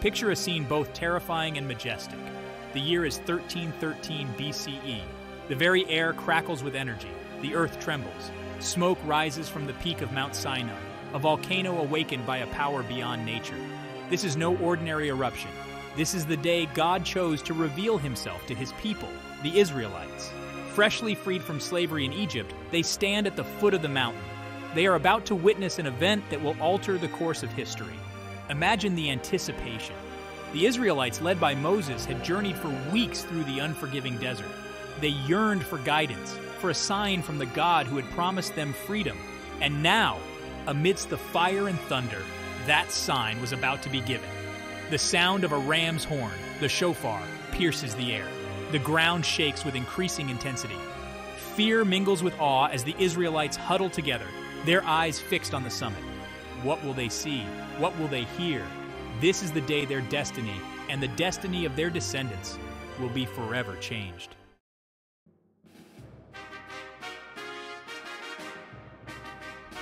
Picture a scene both terrifying and majestic. The year is 1313 BCE. The very air crackles with energy. The earth trembles. Smoke rises from the peak of Mount Sinai, a volcano awakened by a power beyond nature. This is no ordinary eruption. This is the day God chose to reveal himself to his people, the Israelites. Freshly freed from slavery in Egypt, they stand at the foot of the mountain. They are about to witness an event that will alter the course of history. Imagine the anticipation. The Israelites, led by Moses, had journeyed for weeks through the unforgiving desert. They yearned for guidance, for a sign from the God who had promised them freedom. And now, amidst the fire and thunder, that sign was about to be given. The sound of a ram's horn, the shofar, pierces the air. The ground shakes with increasing intensity. Fear mingles with awe as the Israelites huddle together, their eyes fixed on the summit. What will they see? What will they hear? This is the day their destiny, and the destiny of their descendants, will be forever changed.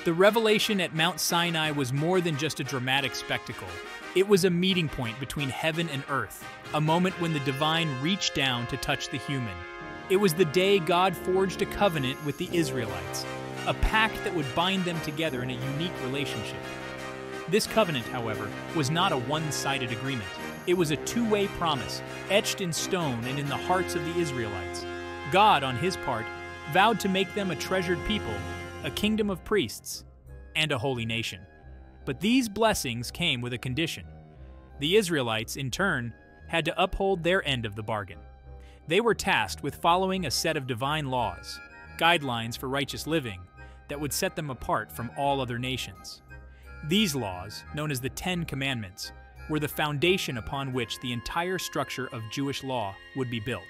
The revelation at Mount Sinai was more than just a dramatic spectacle. It was a meeting point between heaven and earth, a moment when the divine reached down to touch the human. It was the day God forged a covenant with the Israelites, a pact that would bind them together in a unique relationship. This covenant, however, was not a one-sided agreement. It was a two-way promise, etched in stone and in the hearts of the Israelites. God, on his part, vowed to make them a treasured people, a kingdom of priests, and a holy nation. But these blessings came with a condition. The Israelites, in turn, had to uphold their end of the bargain. They were tasked with following a set of divine laws, guidelines for righteous living, that would set them apart from all other nations. These laws, known as the Ten Commandments, were the foundation upon which the entire structure of Jewish law would be built.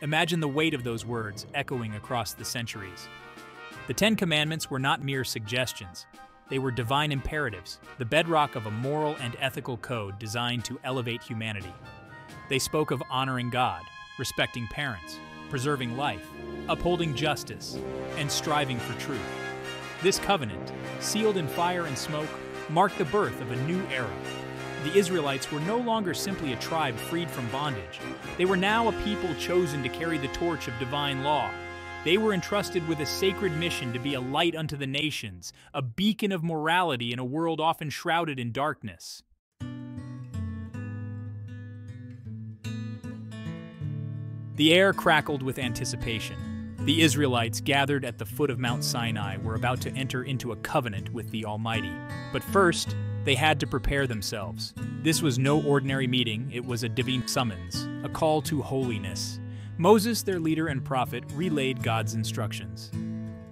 Imagine the weight of those words echoing across the centuries. The Ten Commandments were not mere suggestions. They were divine imperatives, the bedrock of a moral and ethical code designed to elevate humanity. They spoke of honoring God, respecting parents, preserving life, upholding justice, and striving for truth. This covenant, sealed in fire and smoke, marked the birth of a new era. The Israelites were no longer simply a tribe freed from bondage. They were now a people chosen to carry the torch of divine law. They were entrusted with a sacred mission to be a light unto the nations, a beacon of morality in a world often shrouded in darkness. The air crackled with anticipation. The Israelites, gathered at the foot of Mount Sinai, were about to enter into a covenant with the Almighty. But first, they had to prepare themselves. This was no ordinary meeting, it was a divine summons, a call to holiness. Moses, their leader and prophet, relayed God's instructions.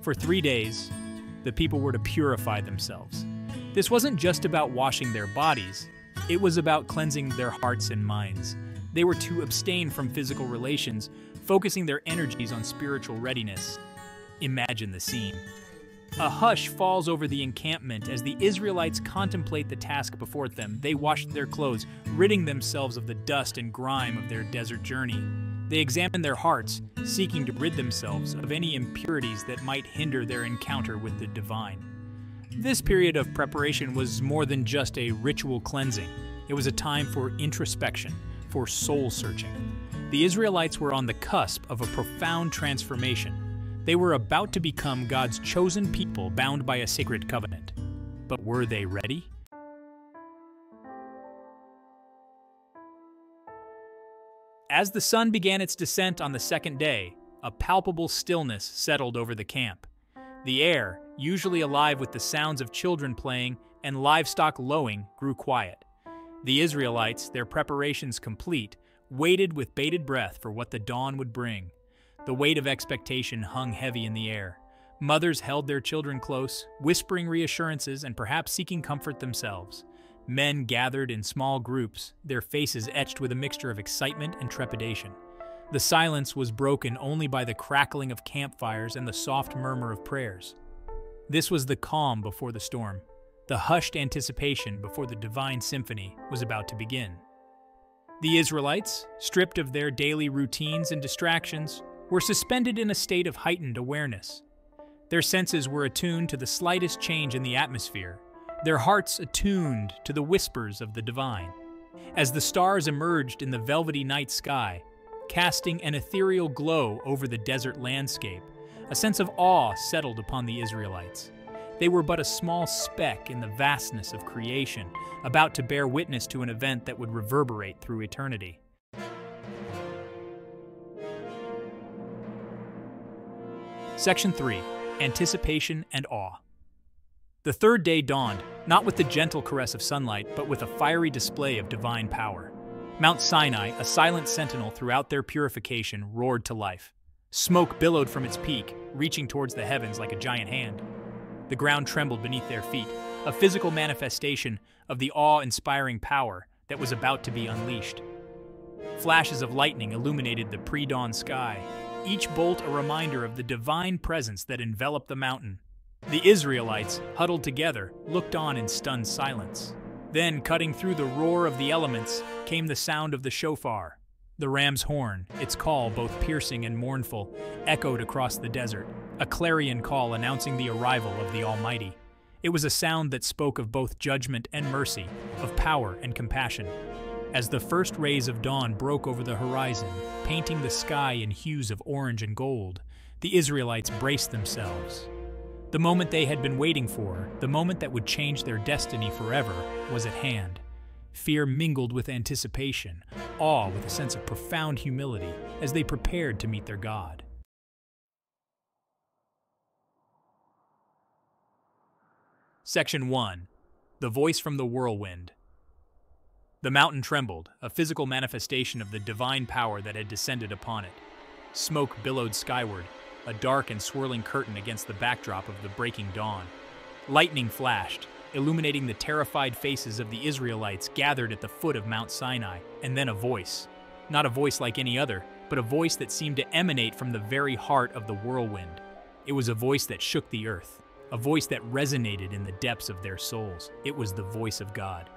For 3 days, the people were to purify themselves. This wasn't just about washing their bodies, it was about cleansing their hearts and minds. They were to abstain from physical relations, focusing their energies on spiritual readiness. Imagine the scene. A hush falls over the encampment as the Israelites contemplate the task before them. They wash their clothes, ridding themselves of the dust and grime of their desert journey. They examine their hearts, seeking to rid themselves of any impurities that might hinder their encounter with the divine. This period of preparation was more than just a ritual cleansing. It was a time for introspection, for soul-searching. The Israelites were on the cusp of a profound transformation. They were about to become God's chosen people bound by a sacred covenant. But were they ready? As the sun began its descent on the second day, a palpable stillness settled over the camp. The air, usually alive with the sounds of children playing and livestock lowing, grew quiet. The Israelites, their preparations complete, waited with bated breath for what the dawn would bring. The weight of expectation hung heavy in the air. Mothers held their children close, whispering reassurances and perhaps seeking comfort themselves. Men gathered in small groups, their faces etched with a mixture of excitement and trepidation. The silence was broken only by the crackling of campfires and the soft murmur of prayers. This was the calm before the storm, the hushed anticipation before the divine symphony was about to begin. The Israelites, stripped of their daily routines and distractions, were suspended in a state of heightened awareness. Their senses were attuned to the slightest change in the atmosphere, their hearts attuned to the whispers of the divine. as the stars emerged in the velvety night sky, casting an ethereal glow over the desert landscape. A sense of awe settled upon the Israelites. They were but a small speck in the vastness of creation, about to bear witness to an event that would reverberate through eternity. Section 3. Anticipation and Awe. The third day dawned, not with the gentle caress of sunlight, but with a fiery display of divine power. Mount Sinai, a silent sentinel throughout their purification, roared to life. Smoke billowed from its peak, reaching towards the heavens like a giant hand. The ground trembled beneath their feet, a physical manifestation of the awe-inspiring power that was about to be unleashed. Flashes of lightning illuminated the pre-dawn sky, each bolt a reminder of the divine presence that enveloped the mountain. The Israelites, huddled together, looked on in stunned silence. Then, cutting through the roar of the elements, came the sound of the shofar. The ram's horn, its call both piercing and mournful, echoed across the desert, a clarion call announcing the arrival of the Almighty. It was a sound that spoke of both judgment and mercy, of power and compassion. As the first rays of dawn broke over the horizon, painting the sky in hues of orange and gold, the Israelites braced themselves. The moment they had been waiting for, the moment that would change their destiny forever, was at hand. Fear mingled with anticipation, awe with a sense of profound humility as they prepared to meet their God. Section 1. The Voice from the Whirlwind. The mountain trembled, a physical manifestation of the divine power that had descended upon it. Smoke billowed skyward, a dark and swirling curtain against the backdrop of the breaking dawn. Lightning flashed, illuminating the terrified faces of the Israelites gathered at the foot of Mount Sinai, and then a voice. Not a voice like any other, but a voice that seemed to emanate from the very heart of the whirlwind. It was a voice that shook the earth, a voice that resonated in the depths of their souls. It was the voice of God.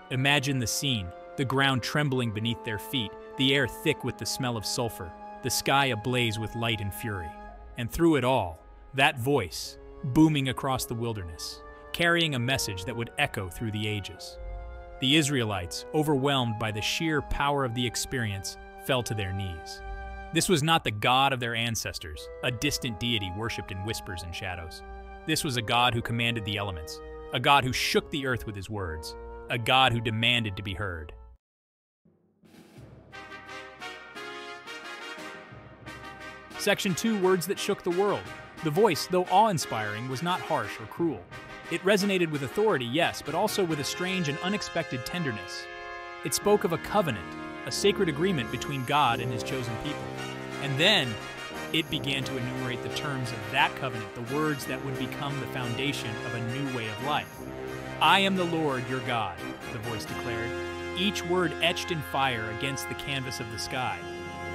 Imagine the scene, the ground trembling beneath their feet, the air thick with the smell of sulfur, the sky ablaze with light and fury. And through it all, that voice, booming across the wilderness, carrying a message that would echo through the ages. The Israelites, overwhelmed by the sheer power of the experience, fell to their knees. This was not the God of their ancestors, a distant deity worshipped in whispers and shadows. This was a God who commanded the elements, a God who shook the earth with his words, a God who demanded to be heard. Section 2. Words that shook the world. The voice, though awe-inspiring, was not harsh or cruel. It resonated with authority, yes, but also with a strange and unexpected tenderness. It spoke of a covenant, a sacred agreement between God and his chosen people. And then, it began to enumerate the terms of that covenant, the words that would become the foundation of a new way of life. "I am the Lord, your God," the voice declared, each word etched in fire against the canvas of the sky.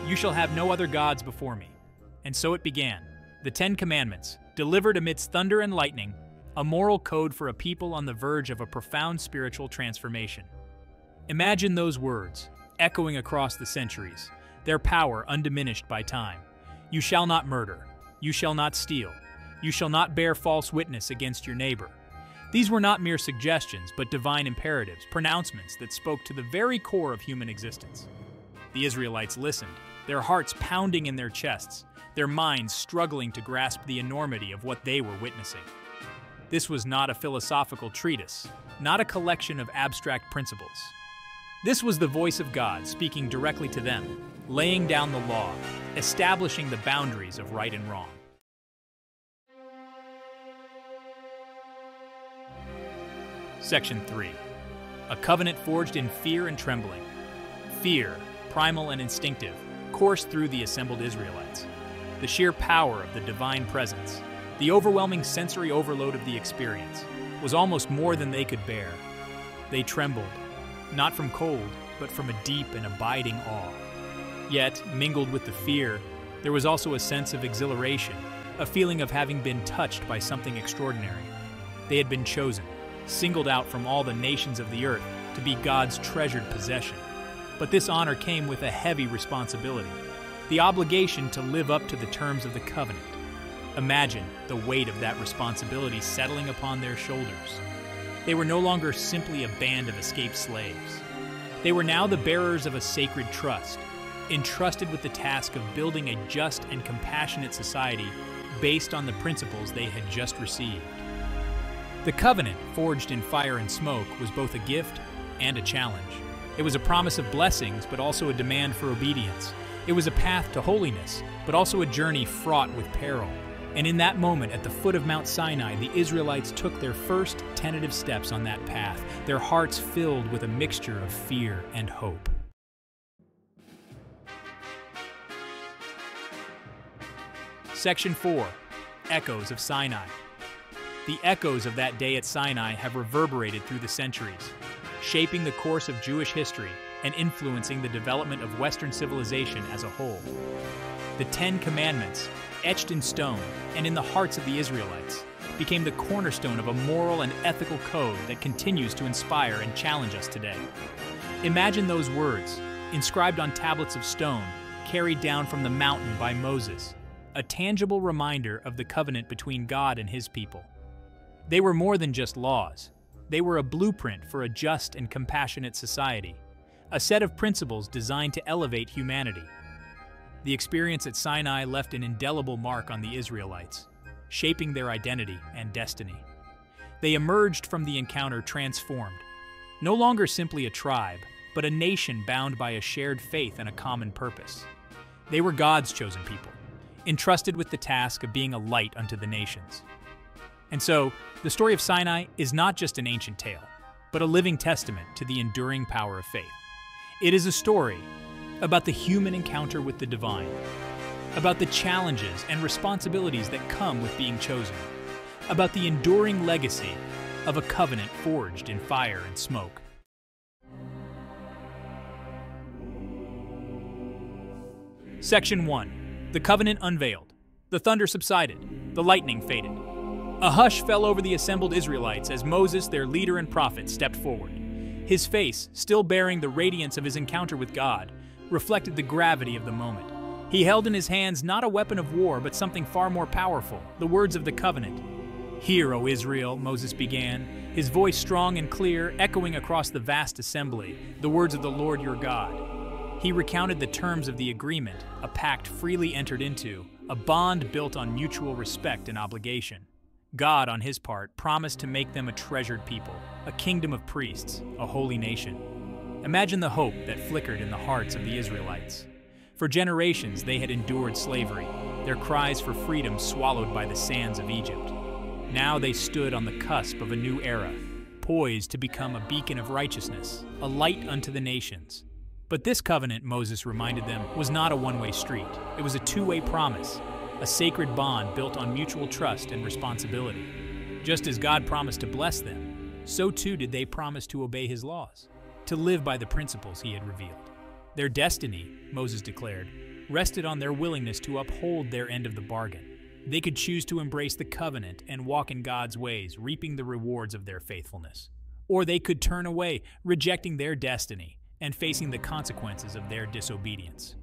"You shall have no other gods before me." And so it began. The 10 Commandments, delivered amidst thunder and lightning, a moral code for a people on the verge of a profound spiritual transformation. Imagine those words, echoing across the centuries, their power undiminished by time. You shall not murder. You shall not steal. You shall not bear false witness against your neighbor. These were not mere suggestions, but divine imperatives, pronouncements that spoke to the very core of human existence. The Israelites listened, their hearts pounding in their chests, their minds struggling to grasp the enormity of what they were witnessing. This was not a philosophical treatise, not a collection of abstract principles. This was the voice of God speaking directly to them, laying down the law, establishing the boundaries of right and wrong. Section 3. A covenant forged in fear and trembling. Fear, primal and instinctive, coursed through the assembled Israelites. The sheer power of the divine presence, the overwhelming sensory overload of the experience, was almost more than they could bear. They trembled, not from cold, but from a deep and abiding awe. Yet, mingled with the fear, there was also a sense of exhilaration, a feeling of having been touched by something extraordinary. They had been chosen, singled out from all the nations of the earth to be God's treasured possession. But this honor came with a heavy responsibility, the obligation to live up to the terms of the covenant. Imagine the weight of that responsibility settling upon their shoulders. They were no longer simply a band of escaped slaves. They were now the bearers of a sacred trust, entrusted with the task of building a just and compassionate society based on the principles they had just received. The covenant, forged in fire and smoke, was both a gift and a challenge. It was a promise of blessings, but also a demand for obedience. It was a path to holiness, but also a journey fraught with peril. And in that moment, at the foot of Mount Sinai, the Israelites took their first tentative steps on that path, their hearts filled with a mixture of fear and hope. Section 4. Echoes of Sinai. The echoes of that day at Sinai have reverberated through the centuries, shaping the course of Jewish history and influencing the development of Western civilization as a whole. The Ten Commandments, etched in stone and in the hearts of the Israelites, became the cornerstone of a moral and ethical code that continues to inspire and challenge us today. Imagine those words, inscribed on tablets of stone, carried down from the mountain by Moses, a tangible reminder of the covenant between God and his people. They were more than just laws. They were a blueprint for a just and compassionate society, a set of principles designed to elevate humanity. The experience at Sinai left an indelible mark on the Israelites, shaping their identity and destiny. They emerged from the encounter transformed, no longer simply a tribe, but a nation bound by a shared faith and a common purpose. They were God's chosen people, entrusted with the task of being a light unto the nations. And so, the story of Sinai is not just an ancient tale, but a living testament to the enduring power of faith. It is a story about the human encounter with the divine, about the challenges and responsibilities that come with being chosen, about the enduring legacy of a covenant forged in fire and smoke. Section 1. The covenant unveiled. The thunder subsided. The lightning faded. A hush fell over the assembled Israelites as Moses, their leader and prophet, stepped forward. His face, still bearing the radiance of his encounter with God, reflected the gravity of the moment. He held in his hands not a weapon of war, but something far more powerful, the words of the covenant. "Hear, O Israel," Moses began, his voice strong and clear, echoing across the vast assembly, the words of the Lord your God. He recounted the terms of the agreement, a pact freely entered into, a bond built on mutual respect and obligation. God, on his part, promised to make them a treasured people, a kingdom of priests, a holy nation. Imagine the hope that flickered in the hearts of the Israelites. For generations, they had endured slavery, their cries for freedom swallowed by the sands of Egypt. Now they stood on the cusp of a new era, poised to become a beacon of righteousness, a light unto the nations. But this covenant, Moses reminded them, was not a one-way street. It was a two-way promise, a sacred bond built on mutual trust and responsibility. Just as God promised to bless them, so too did they promise to obey his laws, to live by the principles he had revealed. Their destiny, Moses declared, rested on their willingness to uphold their end of the bargain. They could choose to embrace the covenant and walk in God's ways, reaping the rewards of their faithfulness. Or they could turn away, rejecting their destiny and facing the consequences of their disobedience.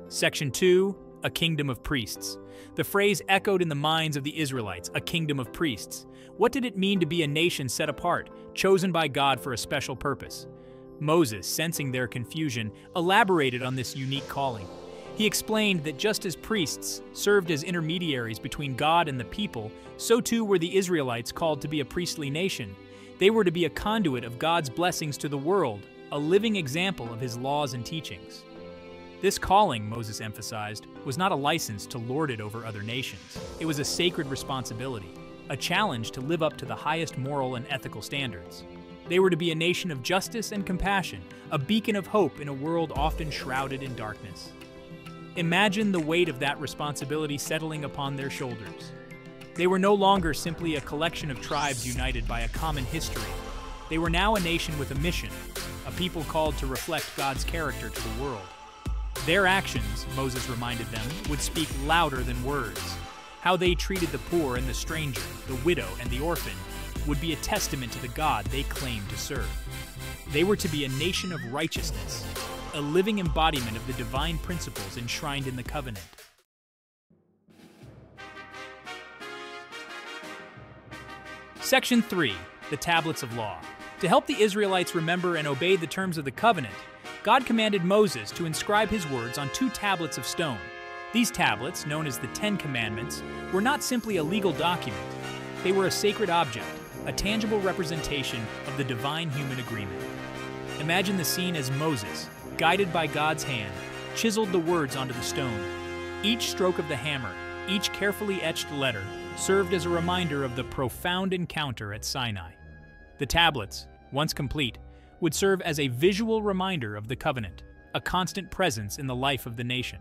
Section 2. A kingdom of priests. The phrase echoed in the minds of the Israelites, a kingdom of priests. What did it mean to be a nation set apart, chosen by God for a special purpose? Moses, sensing their confusion, elaborated on this unique calling. He explained that just as priests served as intermediaries between God and the people, so too were the Israelites called to be a priestly nation. They were to be a conduit of God's blessings to the world, a living example of his laws and teachings. This calling, Moses emphasized, was not a license to lord it over other nations. It was a sacred responsibility, a challenge to live up to the highest moral and ethical standards. They were to be a nation of justice and compassion, a beacon of hope in a world often shrouded in darkness. Imagine the weight of that responsibility settling upon their shoulders. They were no longer simply a collection of tribes united by a common history. They were now a nation with a mission, a people called to reflect God's character to the world. Their actions, Moses reminded them, would speak louder than words. How they treated the poor and the stranger, the widow and the orphan, would be a testament to the God they claimed to serve. They were to be a nation of righteousness, a living embodiment of the divine principles enshrined in the covenant. Section 3. The Tablets of Law. To help the Israelites remember and obey the terms of the covenant, God commanded Moses to inscribe his words on 2 tablets of stone. These tablets, known as the 10 Commandments, were not simply a legal document. They were a sacred object, a tangible representation of the divine human agreement. Imagine the scene as Moses, guided by God's hand, chiseled the words onto the stone. Each stroke of the hammer, each carefully etched letter, served as a reminder of the profound encounter at Sinai. The tablets, once complete, would serve as a visual reminder of the covenant, a constant presence in the life of the nation.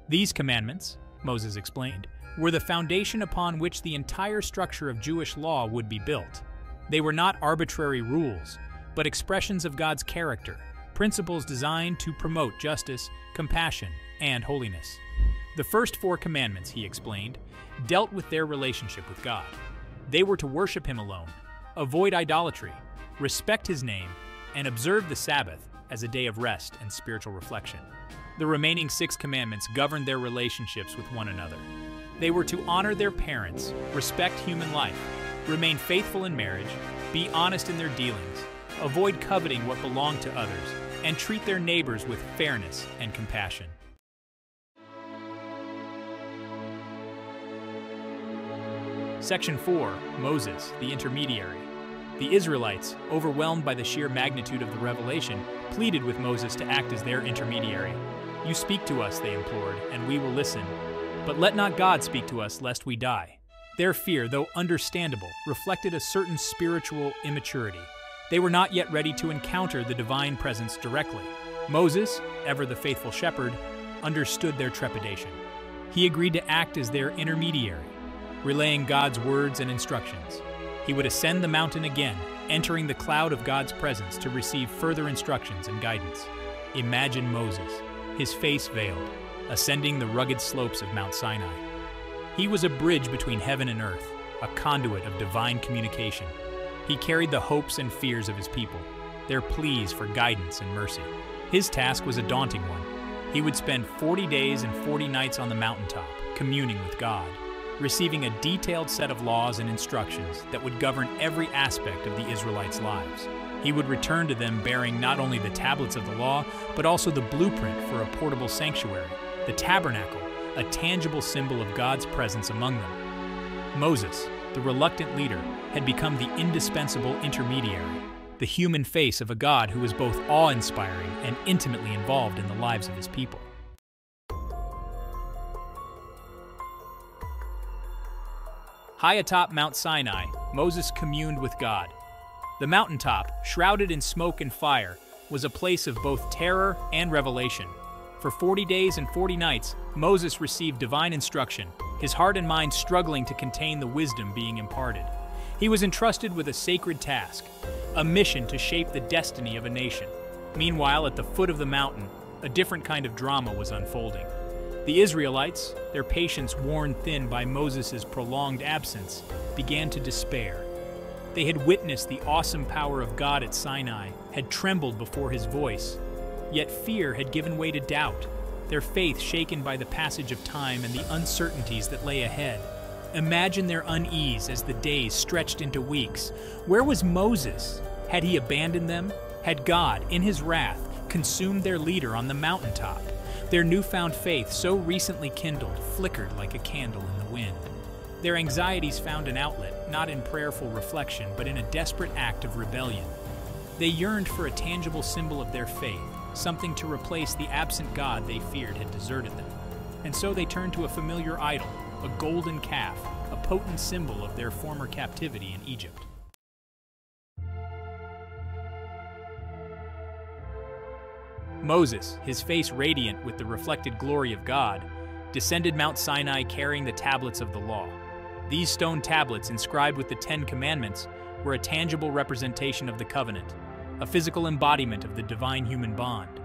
These commandments, Moses explained, were the foundation upon which the entire structure of Jewish law would be built. They were not arbitrary rules, but expressions of God's character, principles designed to promote justice, compassion, and holiness. The first 4 commandments, he explained, dealt with their relationship with God. They were to worship Him alone, avoid idolatry, respect His name, and observe the Sabbath as a day of rest and spiritual reflection. The remaining 6 commandments governed their relationships with one another. They were to honor their parents, respect human life, remain faithful in marriage, be honest in their dealings, avoid coveting what belonged to others, and treat their neighbors with fairness and compassion. Section 4. Moses, the intermediary. The Israelites, overwhelmed by the sheer magnitude of the revelation, pleaded with Moses to act as their intermediary. "You speak to us," they implored, "and we will listen. But let not God speak to us, lest we die." Their fear, though understandable, reflected a certain spiritual immaturity. They were not yet ready to encounter the divine presence directly. Moses, ever the faithful shepherd, understood their trepidation. He agreed to act as their intermediary, relaying God's words and instructions. He would ascend the mountain again, entering the cloud of God's presence to receive further instructions and guidance. Imagine Moses, his face veiled, ascending the rugged slopes of Mount Sinai. He was a bridge between heaven and earth, a conduit of divine communication. He carried the hopes and fears of his people, their pleas for guidance and mercy. His task was a daunting one. He would spend 40 days and 40 nights on the mountaintop, communing with God, receiving a detailed set of laws and instructions that would govern every aspect of the Israelites' lives. He would return to them bearing not only the tablets of the law, but also the blueprint for a portable sanctuary, the tabernacle, a tangible symbol of God's presence among them. Moses, the reluctant leader, had become the indispensable intermediary, the human face of a God who was both awe-inspiring and intimately involved in the lives of his people. High atop Mount Sinai, Moses communed with God. The mountaintop, shrouded in smoke and fire, was a place of both terror and revelation. For 40 days and 40 nights, Moses received divine instruction, his heart and mind struggling to contain the wisdom being imparted. He was entrusted with a sacred task, a mission to shape the destiny of a nation. Meanwhile, at the foot of the mountain, a different kind of drama was unfolding. The Israelites, their patience worn thin by Moses' prolonged absence, began to despair. They had witnessed the awesome power of God at Sinai, had trembled before his voice. Yet fear had given way to doubt, their faith shaken by the passage of time and the uncertainties that lay ahead. Imagine their unease as the days stretched into weeks. Where was Moses? Had he abandoned them? Had God, in his wrath, consumed their leader on the mountaintop? Their newfound faith, so recently kindled, flickered like a candle in the wind. Their anxieties found an outlet, not in prayerful reflection, but in a desperate act of rebellion. They yearned for a tangible symbol of their faith, something to replace the absent God they feared had deserted them. And so they turned to a familiar idol, a golden calf, a potent symbol of their former captivity in Egypt. Moses, his face radiant with the reflected glory of God, descended Mount Sinai carrying the tablets of the law. These stone tablets, inscribed with the 10 Commandments, were a tangible representation of the covenant, a physical embodiment of the divine human bond.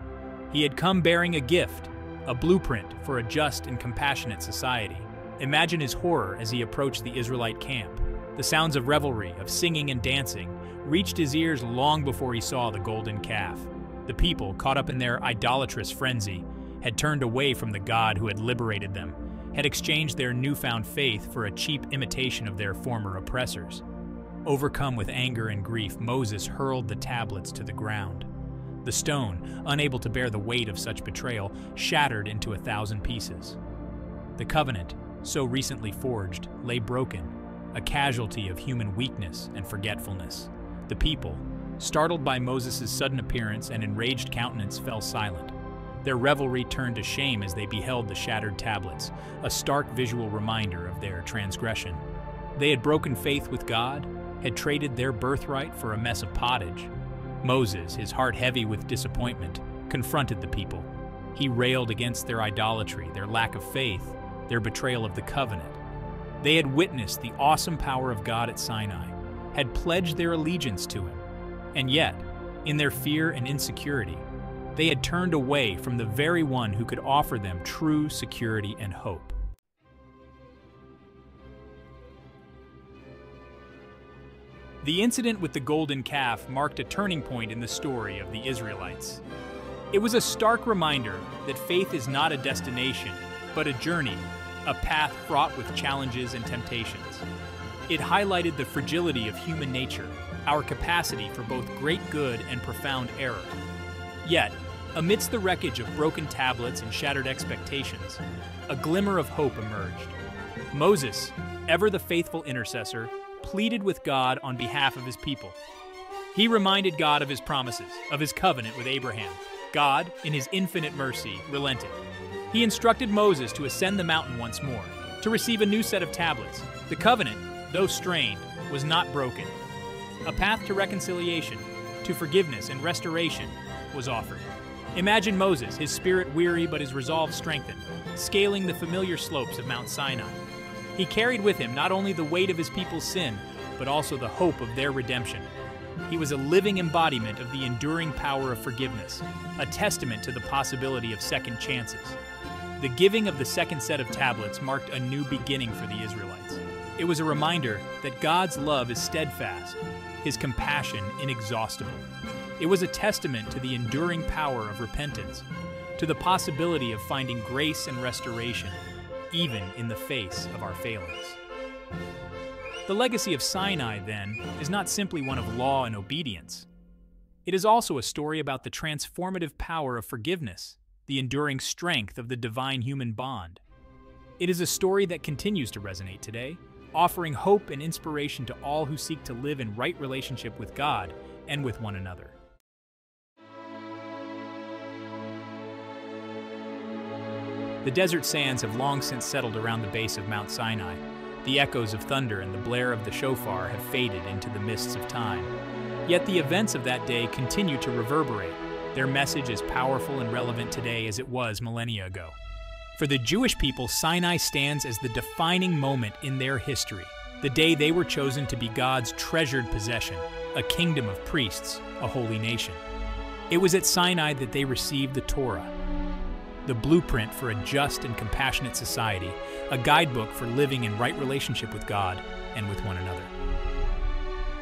He had come bearing a gift, a blueprint for a just and compassionate society. Imagine his horror as he approached the Israelite camp. The sounds of revelry, of singing and dancing, reached his ears long before he saw the golden calf. The people, caught up in their idolatrous frenzy, had turned away from the God who had liberated them, had exchanged their newfound faith for a cheap imitation of their former oppressors. Overcome with anger and grief, Moses hurled the tablets to the ground. The stone, unable to bear the weight of such betrayal, shattered into 1,000 pieces. The covenant, so recently forged, lay broken, a casualty of human weakness and forgetfulness. The people, startled by Moses' sudden appearance and enraged countenance, fell silent. Their revelry turned to shame as they beheld the shattered tablets, a stark visual reminder of their transgression. They had broken faith with God, had traded their birthright for a mess of pottage. Moses, his heart heavy with disappointment, confronted the people. He railed against their idolatry, their lack of faith, their betrayal of the covenant. They had witnessed the awesome power of God at Sinai, had pledged their allegiance to him, and yet, in their fear and insecurity, they had turned away from the very one who could offer them true security and hope. The incident with the golden calf marked a turning point in the story of the Israelites. It was a stark reminder that faith is not a destination, but a journey, a path fraught with challenges and temptations. It highlighted the fragility of human nature, our capacity for both great good and profound error. Yet, amidst the wreckage of broken tablets and shattered expectations, a glimmer of hope emerged. Moses, ever the faithful intercessor, pleaded with God on behalf of his people. He reminded God of his promises, of his covenant with Abraham. God, in his infinite mercy, relented. He instructed Moses to ascend the mountain once more, to receive a new set of tablets. The covenant, though strained, was not broken. A path to reconciliation, to forgiveness and restoration, was offered. Imagine Moses, his spirit weary but his resolve strengthened, scaling the familiar slopes of Mount Sinai. He carried with him not only the weight of his people's sin, but also the hope of their redemption. He was a living embodiment of the enduring power of forgiveness, a testament to the possibility of second chances. The giving of the second set of tablets marked a new beginning for the Israelites. It was a reminder that God's love is steadfast, his compassion inexhaustible. It was a testament to the enduring power of repentance, to the possibility of finding grace and restoration, even in the face of our failings. The legacy of Sinai, then, is not simply one of law and obedience. It is also a story about the transformative power of forgiveness, the enduring strength of the divine human bond. It is a story that continues to resonate today, offering hope and inspiration to all who seek to live in right relationship with God and with one another. The desert sands have long since settled around the base of Mount Sinai. The echoes of thunder and the blare of the shofar have faded into the mists of time. Yet the events of that day continue to reverberate, their message as powerful and relevant today as it was millennia ago. For the Jewish people, Sinai stands as the defining moment in their history, the day they were chosen to be God's treasured possession, a kingdom of priests, a holy nation. It was at Sinai that they received the Torah, the blueprint for a just and compassionate society, a guidebook for living in right relationship with God and with one another.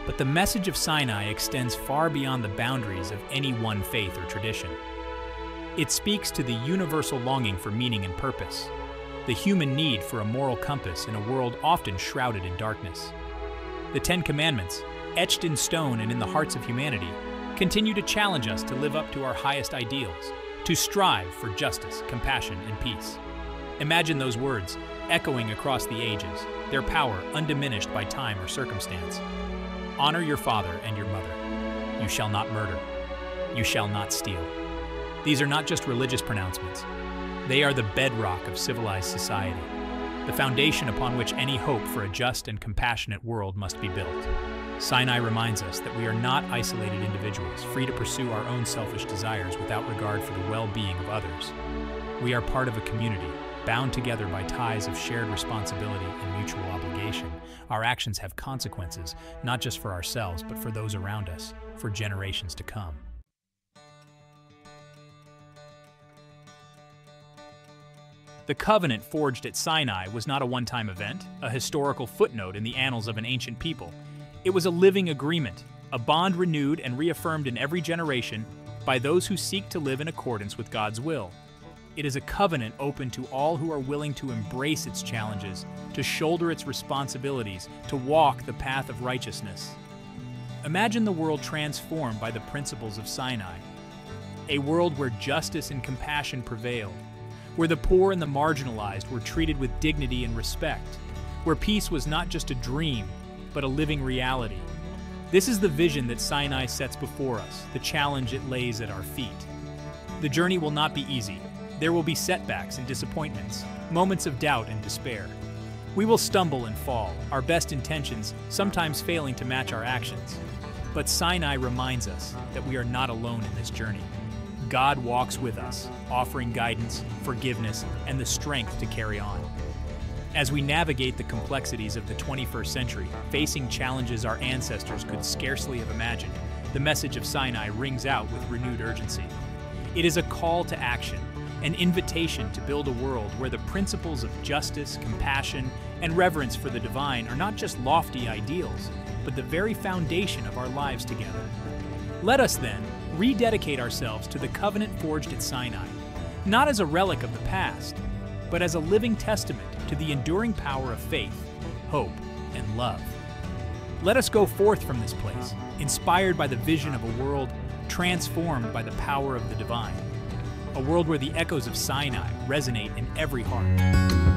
But the message of Sinai extends far beyond the boundaries of any one faith or tradition. It speaks to the universal longing for meaning and purpose, the human need for a moral compass in a world often shrouded in darkness. The Ten Commandments, etched in stone and in the hearts of humanity, continue to challenge us to live up to our highest ideals, to strive for justice, compassion, and peace. Imagine those words, echoing across the ages, their power undiminished by time or circumstance. Honor your father and your mother. You shall not murder. You shall not steal. These are not just religious pronouncements. They are the bedrock of civilized society, the foundation upon which any hope for a just and compassionate world must be built. Sinai reminds us that we are not isolated individuals, free to pursue our own selfish desires without regard for the well-being of others. We are part of a community, bound together by ties of shared responsibility and mutual obligation. Our actions have consequences, not just for ourselves, but for those around us, for generations to come. The covenant forged at Sinai was not a one-time event, a historical footnote in the annals of an ancient people. It was a living agreement, a bond renewed and reaffirmed in every generation by those who seek to live in accordance with God's will. It is a covenant open to all who are willing to embrace its challenges, to shoulder its responsibilities, to walk the path of righteousness. Imagine the world transformed by the principles of Sinai. A world where justice and compassion prevailed, where the poor and the marginalized were treated with dignity and respect, where peace was not just a dream, but a living reality. This is the vision that Sinai sets before us, the challenge it lays at our feet. The journey will not be easy. There will be setbacks and disappointments, moments of doubt and despair. We will stumble and fall, our best intentions sometimes failing to match our actions. But Sinai reminds us that we are not alone in this journey. God walks with us, offering guidance, forgiveness, and the strength to carry on. As we navigate the complexities of the 21st century, facing challenges our ancestors could scarcely have imagined, the message of Sinai rings out with renewed urgency. It is a call to action, an invitation to build a world where the principles of justice, compassion, and reverence for the divine are not just lofty ideals, but the very foundation of our lives together. Let us then rededicate ourselves to the covenant forged at Sinai, not as a relic of the past, but as a living testament to the enduring power of faith, hope, and love. Let us go forth from this place, inspired by the vision of a world transformed by the power of the divine, a world where the echoes of Sinai resonate in every heart.